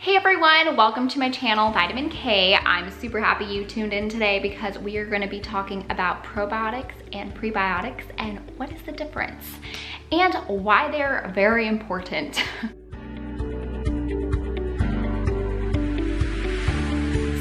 Hey everyone, welcome to my channel, Vitamin K. I'm super happy you tuned in today because we are going to be talking about probiotics and prebiotics and what is the difference and why they're very important.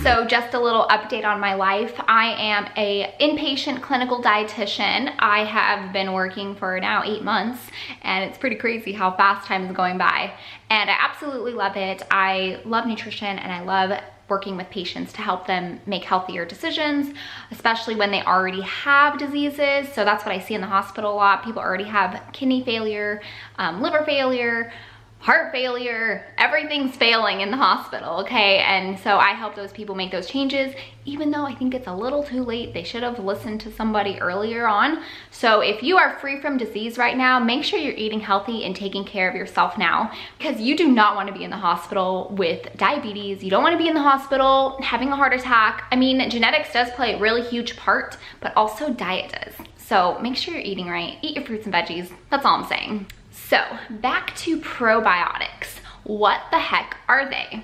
So just a little update on my life. I am an inpatient clinical dietitian. I have been working for now 8 months, and it's pretty crazy how fast time is going by. And I absolutely love it. I love nutrition and I love working with patients to help them make healthier decisions, especially when they already have diseases. So that's what I see in the hospital a lot. People already have kidney failure, liver failure, heart failure, everything's failing in the hospital, okay? And so I help those people make those changes, even though I think it's a little too late. They should have listened to somebody earlier on. So if you are free from disease right now, make sure you're eating healthy and taking care of yourself now, because you do not want to be in the hospital with diabetes. You don't want to be in the hospital having a heart attack. I mean, genetics does play a really huge part, but also diet does. So make sure you're eating right, eat your fruits and veggies. That's all I'm saying. So back to probiotics. What the heck are they?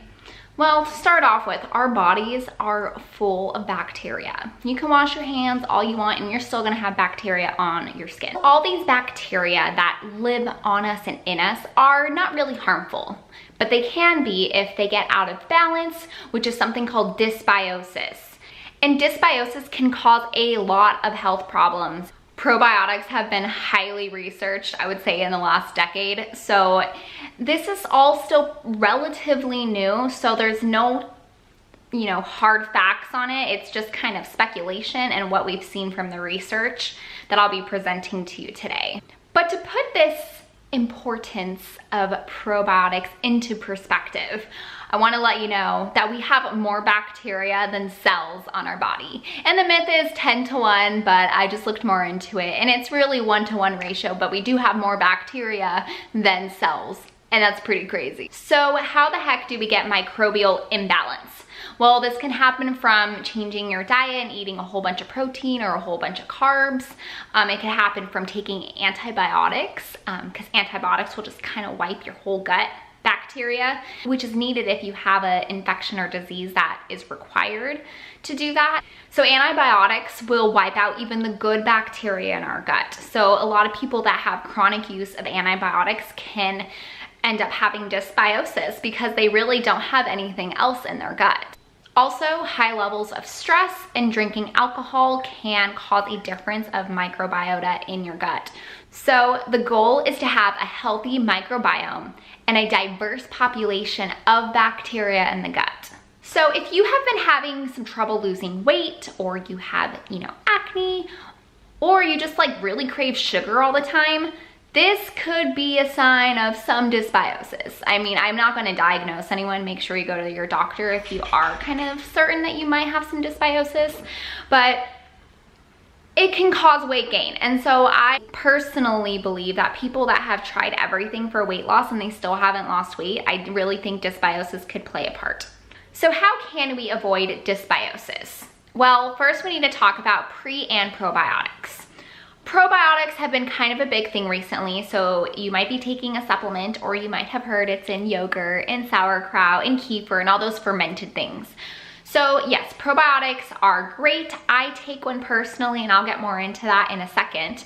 Well, to start off with, our bodies are full of bacteria. You can wash your hands all you want and you're still gonna have bacteria on your skin. All these bacteria that live on us and in us are not really harmful, but they can be if they get out of balance, which is something called dysbiosis. And dysbiosis can cause a lot of health problems. Probiotics have been highly researched, I would say, in the last decade. So this is all still relatively new. So there's no, hard facts on it. It's just kind of speculation and what we've seen from the research that I'll be presenting to you today. But to put this importance of probiotics into perspective, I want to let you know that we have more bacteria than cells on our body. And the myth is 10 to 1, but I just looked more into it and it's really 1 to 1 ratio, but we do have more bacteria than cells, and that's pretty crazy. So how the heck do we get microbial imbalance? Well, this can happen from changing your diet and eating a whole bunch of protein or a whole bunch of carbs. It can happen from taking antibiotics, because antibiotics will just kind of wipe your whole gut bacteria, which is needed if you have an infection or disease that is required to do that. So antibiotics will wipe out even the good bacteria in our gut. So a lot of people that have chronic use of antibiotics can end up having dysbiosis because they really don't have anything else in their gut. Also, high levels of stress and drinking alcohol can cause a difference of microbiota in your gut. So the goal is to have a healthy microbiome and a diverse population of bacteria in the gut. So if you have been having some trouble losing weight, or you have, acne, or you just really crave sugar all the time, this could be a sign of some dysbiosis. I mean, I'm not going to diagnose anyone. Make sure you go to your doctor if you are kind of certain that you might have some dysbiosis, but it can cause weight gain. And so I personally believe that people that have tried everything for weight loss and they still haven't lost weight, I really think dysbiosis could play a part. So how can we avoid dysbiosis? Well, first we need to talk about pre and probiotics. Probiotics have been kind of a big thing recently, so you might be taking a supplement, or you might have heard it's in yogurt, in sauerkraut, in kefir, and all those fermented things. So yes, probiotics are great. I take one personally, and I'll get more into that in a second.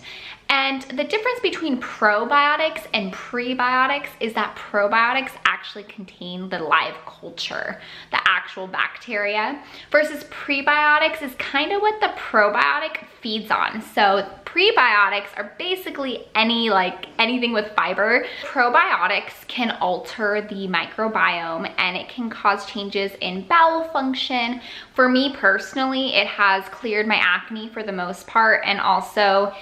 And the difference between probiotics and prebiotics is that probiotics actually contain the live culture, the actual bacteria, versus prebiotics is kind of what the probiotic feeds on. So prebiotics are basically anything with fiber. Probiotics can alter the microbiome and it can cause changes in bowel function. For me personally, it has cleared my acne for the most part, and also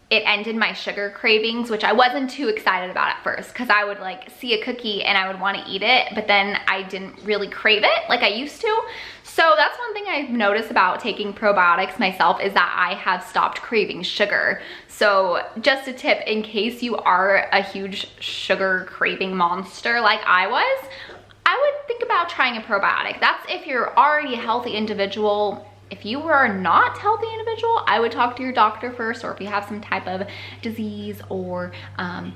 it ended my sugar cravings, which I wasn't too excited about at first, because I would see a cookie and I would want to eat it, but then I didn't really crave it like I used to. So that's one thing I've noticed about taking probiotics myself, is that I have stopped craving sugar. So just a tip, in case you are a huge sugar craving monster like I was, I would think about trying a probiotic. That's if you're already a healthy individual if you are not a healthy individual, I would talk to your doctor first, or if you have some type of disease or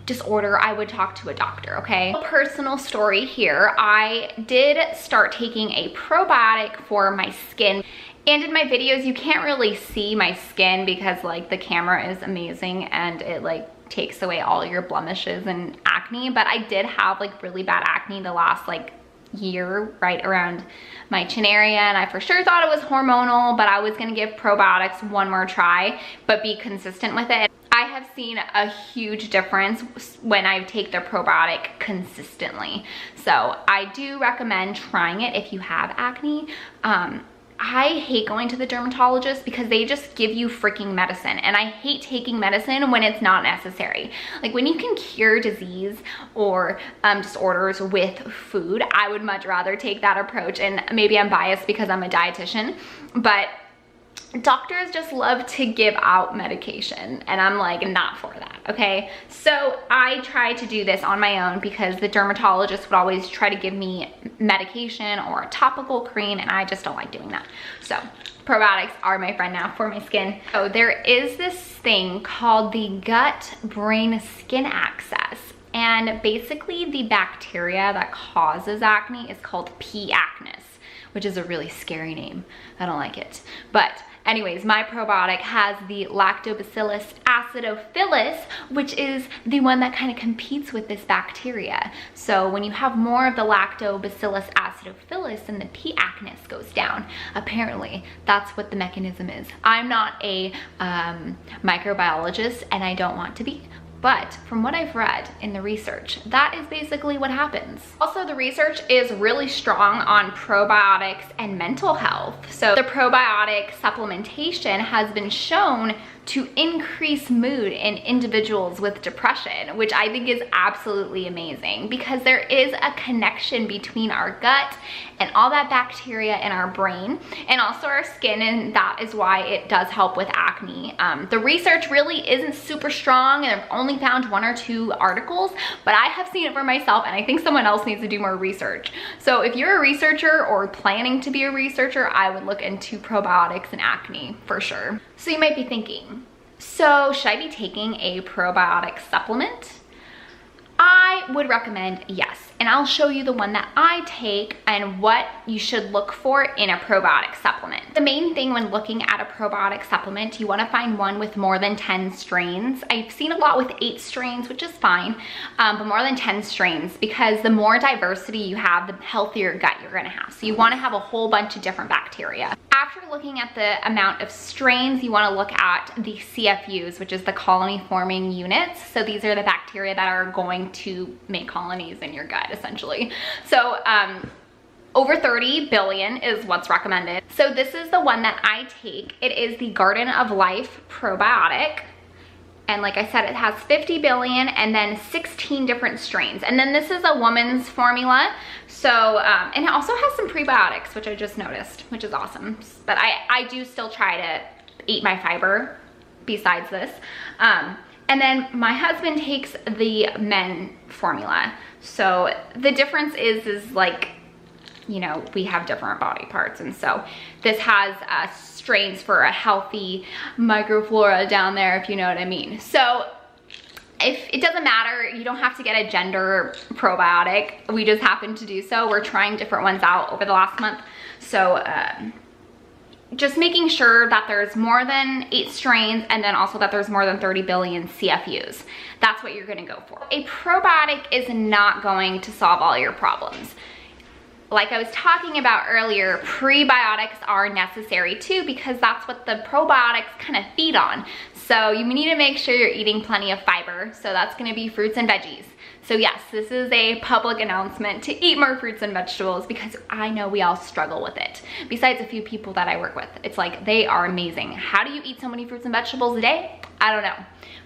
disorder, I would talk to a doctor, okay? A personal story here, I did start taking a probiotic for my skin. And in my videos, you can't really see my skin because like the camera is amazing and it like takes away all your blemishes and acne, but I did have like really bad acne the last like year, right around my chin area, and I for sure thought it was hormonal, but I was gonna give probiotics one more try, but be consistent with it. I have seen a huge difference when I take the probiotic consistently. So I do recommend trying it if you have acne. I hate going to the dermatologist because they just give you freaking medicine, and I hate taking medicine when it's not necessary. Like when you can cure disease or disorders with food, I would much rather take that approach. And maybe I'm biased because I'm a dietitian, but doctors just love to give out medication, and I'm like not for that, okay? So I try to do this on my own because the dermatologist would always try to give me medication or a topical cream, and I just don't like doing that. So probiotics are my friend now for my skin. So there is this thing called the gut-brain skin axis, and basically the bacteria that causes acne is called P. acnes, which is a really scary name. I don't like it. But anyways, my probiotic has the Lactobacillus acidophilus, which is the one that kind of competes with this bacteria. So when you have more of the Lactobacillus acidophilus, then the P. acnes goes down. Apparently, that's what the mechanism is. I'm not a microbiologist, and I don't want to be. But from what I've read in the research, that is basically what happens. Also, the research is really strong on probiotics and mental health. So the probiotic supplementation has been shown to increase mood in individuals with depression, which I think is absolutely amazing because there is a connection between our gut and all that bacteria in our brain and also our skin, and that is why it does help with acne. The research really isn't super strong, and I've only found 1 or 2 articles, but I have seen it for myself, and I think someone else needs to do more research. So if you're a researcher or planning to be a researcher, I would look into probiotics and acne for sure. So you might be thinking, so should I be taking a probiotic supplement? I would recommend yes, and I'll show you the one that I take and what you should look for in a probiotic supplement. The main thing when looking at a probiotic supplement, you want to find one with more than 10 strains. I've seen a lot with 8 strains, which is fine, but more than 10 strains, because the more diversity you have, the healthier gut you're going to have. So you want to have a whole bunch of different bacteria. After looking at the amount of strains, you want to look at the CFUs, which is the colony forming units. So these are the bacteria that are going to make colonies in your gut, essentially. So over 30 billion is what's recommended. So this is the one that I take. It is the Garden of Life probiotic. And like I said, it has 50 billion and then 16 different strains. And then this is a woman's formula. So, and it also has some prebiotics, which I just noticed, which is awesome. But I do still try to eat my fiber besides this. And then my husband takes the men formula. So the difference is like, you know, we have different body parts. And so this has strains for a healthy microflora down there, if you know what I mean. So if it doesn't matter, you don't have to get a gender probiotic. We just happen to do so. We're trying different ones out over the last month. So just making sure that there's more than 8 strains, and then also that there's more than 30 billion CFUs. That's what you're gonna go for. A probiotic is not going to solve all your problems. Like I was talking about earlier, prebiotics are necessary too, because that's what the probiotics kind of feed on. So you need to make sure you're eating plenty of fiber. So that's gonna be fruits and veggies. So yes, this is a public announcement to eat more fruits and vegetables, because I know we all struggle with it. Besides a few people that I work with, it's like they are amazing. How do you eat so many fruits and vegetables a day? I don't know.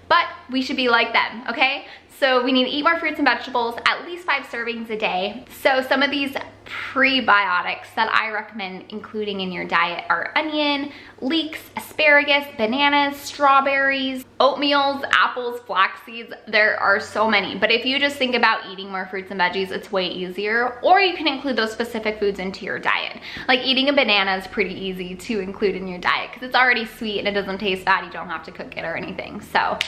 But we should be like them, okay? So we need to eat more fruits and vegetables, at least 5 servings a day. So some of these prebiotics that I recommend including in your diet are onion, leeks, asparagus, bananas, strawberries, oatmeals, apples, flax seeds. There are so many, but if you just think about eating more fruits and veggies, it's way easier. Or you can include those specific foods into your diet. Like eating a banana is pretty easy to include in your diet because it's already sweet and it doesn't taste bad. You don't have to cook it or anything. So,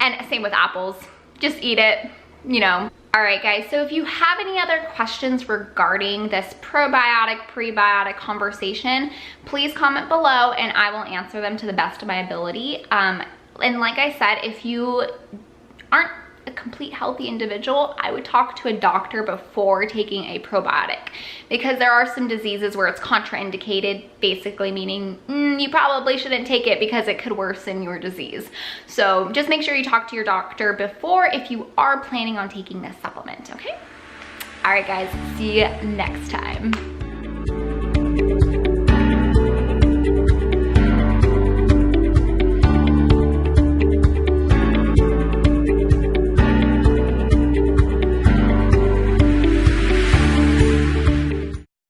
and same with apples. Just eat it, you know. All right, guys, so if you have any other questions regarding this probiotic, prebiotic conversation, please comment below and I will answer them to the best of my ability. And like I said, if you aren't a complete healthy individual, I would talk to a doctor before taking a probiotic because there are some diseases where it's contraindicated, basically meaning you probably shouldn't take it because it could worsen your disease. So just make sure you talk to your doctor before if you are planning on taking this supplement, okay? All right, guys, see you next time.